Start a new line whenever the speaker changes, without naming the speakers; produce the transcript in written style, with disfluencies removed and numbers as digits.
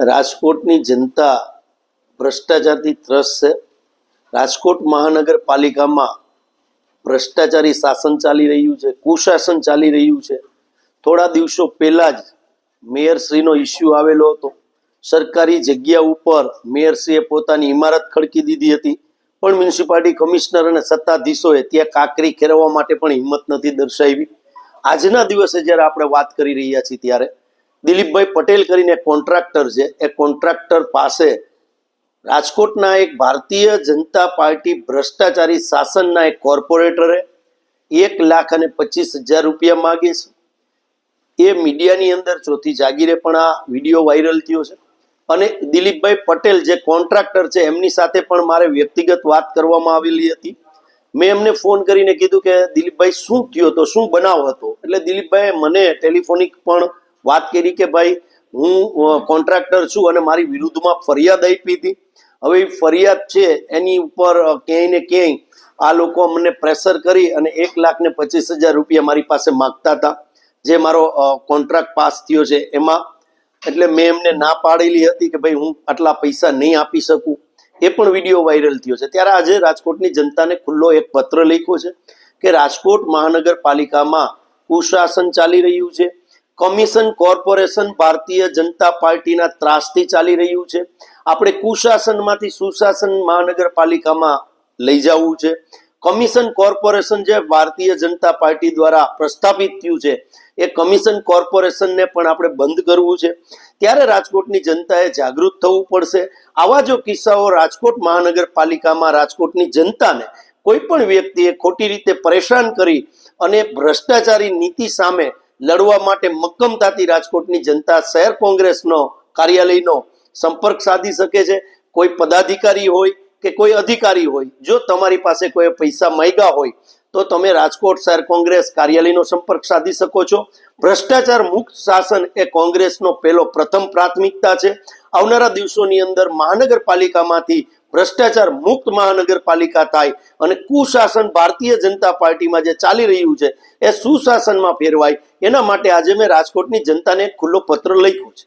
રાજકોટની જનતા ભ્રષ્ટાચારથી ત્રસ્ત છે. રાજકોટ મહાનગરપાલિકામાં ભ્રષ્ટાચારી શાસન ચાલી રહ્યું છે, કુશાસન ચાલી રહ્યું છે. થોડા દિવસો પહેલા જ મેયરશ્રીનો ઇસ્યુ આવેલો હતો. સરકારી જગ્યા ઉપર મેયરશ્રીએ પોતાની ઇમારત ખડકી દીધી હતી, પણ મ્યુનિસિપાલિટી કમિશનર અને સત્તાધીશોએ ત્યાં કાંકરી ખેરવવા માટે પણ હિંમત નથી દર્શાવી. આજના દિવસે જ્યારે આપણે વાત કરી રહ્યા છીએ ત્યારે દિલીપભાઈ પટેલ કરીને કોન્ટ્રાક્ટર છે, એ કોન્ટ્રાક્ટર પાસે રાજકોટના એક ભારતીય જનતા પાર્ટી ભ્રષ્ટાચારી શાસનના એક કોર્પોરેટરે 1,25,000 રૂપિયા માગે છે. એ મીડિયાની અંદર ચોથી જાગીરે પણ આ વિડીયો વાયરલ થયો છે. અને દિલીપભાઈ પટેલ જે કોન્ટ્રાક્ટર છે એમની સાથે પણ મારે વ્યક્તિગત વાત કરવામાં આવેલી હતી. મેં એમને ફોન કરીને કીધું કે દિલીપભાઈ શું થયો હતો, શું બનાવ હતો. એટલે દિલીપભાઈએ મને ટેલિફોનિક પણ વાત કરી કે ભાઈ હું કોન્ટ્રાક્ટર છું અને મારી વિરુદ્ધમાં ફરિયાદ આપી હતી. હવે એ ફરિયાદ છે એની ઉપર ક્યાંય ને ક્યાંય આ લોકો અમને પ્રેશર કરી અને 1,25,000 રૂપિયા મારી પાસે માગતા હતા, જે મારો કોન્ટ્રાક્ટ પાસ થયો છે એમાં. એટલે મેં એમને ના પાડેલી હતી કે ભાઈ હું આટલા પૈસા નહીં આપી શકું. એ પણ વિડીયો વાયરલ થયો છે. ત્યારે આજે રાજકોટની જનતાને ખુલ્લો એક પત્ર લખ્યો છે કે રાજકોટ મહાનગરપાલિકામાં કુશાસન ચાલી રહ્યું છે. કમિશન કોર્પોરેશન ભારતીય જનતા પાર્ટીના ત્રાસથી ચાલી રહ્યું છે. આપણે કુશાસનમાંથી સુશાસન મહાનગરપાલિકામાં લઈ જવું છે. કમિશન કોર્પોરેશન જે ભારતીય જનતા પાર્ટી દ્વારા પ્રસ્થાપિત થયું છે, એ કમિશન કોર્પોરેશનને પણ આપણે બંધ કરવું છે. ત્યારે રાજકોટની જનતાએ જાગૃત થવું પડશે. આવા જો કિસ્સાઓ રાજકોટ મહાનગરપાલિકામાં રાજકોટની જનતાને કોઈ પણ વ્યક્તિએ ખોટી રીતે પરેશાન કરી અને ભ્રષ્ટાચારી નીતિ સામે લડવા માટે મક્કમતાથી રાજકોટની જનતા શહેર કોંગ્રેસનો કાર્યાલયનો સંપર્ક સાધી શકે છે. કોઈ પદાધિકારી હોય કે કોઈ અધિકારી હોય, જો તમારી પાસે કોઈ પૈસા માંગ્યા હોય તો તમે રાજકોટ શહેર કોંગ્રેસ કાર્યાલયનો સંપર્ક સાધી શકો છો. ભ્રષ્ટાચાર મુક્ત શાસન એ કોંગ્રેસનો પ્રથમ પ્રાથમિકતા છે. આવનારા દિવસોની અંદર મહાનગરપાલિકામાંથી ભ્રષ્ટાચાર મુક્ત મહાનગરપાલિકા થાય અને કુશાસન ભારતીય જનતા પાર્ટીમાં જે ચાલી રહ્યું છે એ સુશાસનમાં ફેરવાય. એના માટે આજે મેં રાજકોટની જનતાને ખુલ્લો પત્ર લખ્યો છે.